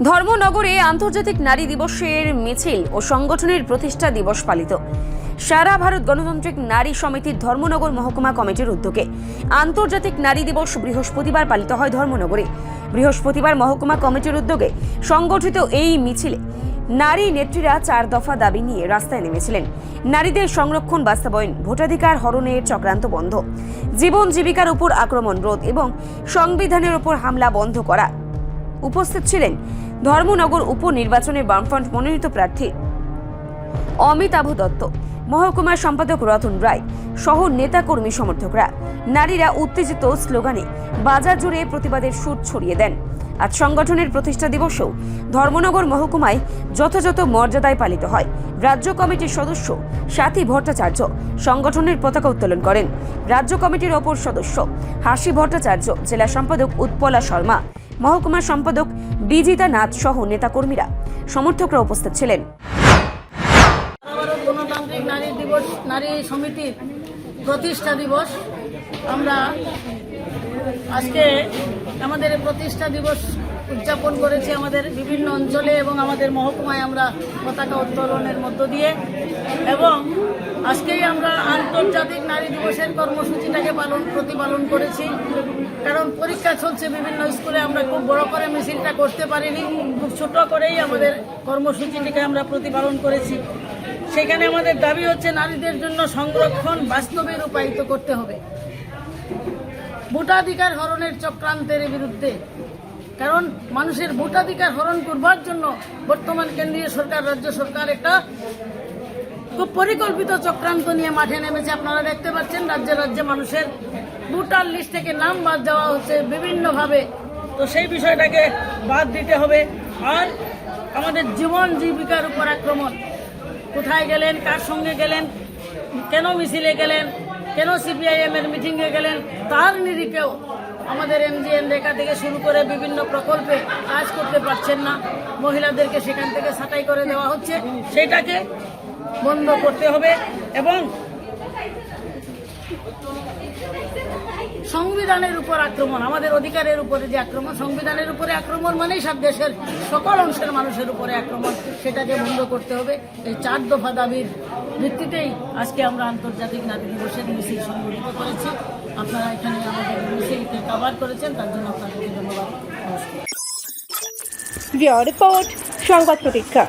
ধর্মনগরে আন্তর্জাতিক নারী দিবসের মিছিল ও সংগঠনের প্রতিষ্ঠা দিবস পালিত। সারা ভারত গণতান্ত্রিক নারী সমিতির ধর্মনগর মহকুমা কমিটির উদ্যোগে আন্তর্জাতিক নারী দিবস বৃহস্পতিবার পালিত হয় ধর্মনগরে। বৃহস্পতিবার মহকুমা কমিটির উদ্যোগে সংগঠিত এই মিছিলে নারী নেত্রীরা 4 দফা দাবি নিয়ে রাস্তায় নেমেছিলেন। নারীদের সংরক্ষণ বাস্তবায়ন, ভোটাধিকার হরণের চক্রান্ত বন্ধ, জীবন জীবিকার উপর আক্রমণ রোধ এবং সংবিধানের উপর হামলা বন্ধ করা। উপস্থিত ছিলেন ধর্মনগর উপনির্বাচনে বামফ্রন্ট মনোনীত প্রার্থী অমিতাভ দত্ত, মহকুমার সম্পাদক রতন রায় সহ নেতাকর্মী সমর্থকরা। নারীরা উত্তেজিত স্লোগানে বাজার জুড়ে প্রতিবাদের সুর ছড়িয়ে দেন। আজ সংগঠনের প্রতিষ্ঠা দিবসেও ধর্মনগর মহকুমায় যথাযথ মর্যাদায় পালিত হয়। রাজ্য কমিটির সদস্য সাথী ভট্টাচার্য সংগঠনের পতাকা উত্তোলন করেন। রাজ্য কমিটির অপর সদস্য হাসি ভট্টাচার্য, জেলা সম্পাদক উৎপলা শর্মা, মহকুমার সম্পাদক বিজিতা নাথ সহ নেতাকর্মীরা সমর্থকরা উপস্থিত ছিলেন। গণতান্ত্রিক নারী দিবস, নারী সমিতির প্রতিষ্ঠা দিবস। আমরা আজকে আমাদের প্রতিষ্ঠা দিবস উদযাপন করেছি আমাদের বিভিন্ন অঞ্চলে এবং আমাদের মহকুমায় আমরা পতাকা উত্তোলনের মধ্য দিয়ে, এবং আজকেই আমরা আন্তর্জাতিক নারী দিবসের কর্মসূচিটাকে প্রতিপালন করেছি। কারণ পরীক্ষা চলছে বিভিন্ন স্কুলে, আমরা খুব বড় করে মিছিলটা করতে পারিনি, খুব ছোট করেই আমাদের কর্মসূচিটিকে আমরা প্রতিপালন করেছি। সেখানে আমাদের দাবি হচ্ছে নারীদের জন্য সংরক্ষণ বাস্তবে রূপায়িত করতে হবে, ভোটাধিকার হরণের চক্রান্তের বিরুদ্ধে। কারণ মানুষের ভোটাধিকার হরণ করবার জন্য বর্তমান কেন্দ্রীয় সরকার, রাজ্য সরকার একটা খুব পরিকল্পিত চক্রান্ত নিয়ে মাঠে নেমেছে। আপনারা দেখতে পাচ্ছেন রাজ্যে রাজ্যে মানুষের ভোটার লিস্ট থেকে নাম বাদ দেওয়া হচ্ছে বিভিন্নভাবে। তো সেই বিষয়টাকে বাদ দিতে হবে। আর আমাদের জীবন জীবিকার উপর আক্রমণ, কোথায় গেলেন, কার সঙ্গে গেলেন, কেন মিছিলে গেলেন, কেন সিপিআইএম এর মিটিংয়ে গেলেন, তার নিরিখেও আমাদের এমজিএন রেখা থেকে শুরু করে বিভিন্ন প্রকল্পে কাজ করতে পারছেন না। মহিলাদেরকে সেখান থেকে ছাঁটাই করে দেওয়া হচ্ছে, সেটাকে বন্ধ করতে হবে। এবং সংবিধানের উপর আক্রমণ, আমাদের অধিকারের উপরে যে আক্রমণ, সংবিধানের উপরে আক্রমণ মানেই সব দেশের সকল অংশের মানুষের উপরে আক্রমণ, সেটাকে বন্ধ করতে হবে। এই 4 দফা দাবির ভিত্তিতেই আজকে আমরা আন্তর্জাতিক নারী দিবসের মিছিল সংগঠিত করেছি। আপনারা এখানে আমাদের মিছিলকে কভার করেছেন, তার জন্য আপনাদেরকে ধন্যবাদ। রিপোর্ট সংবাদ প্রতীক্ষা।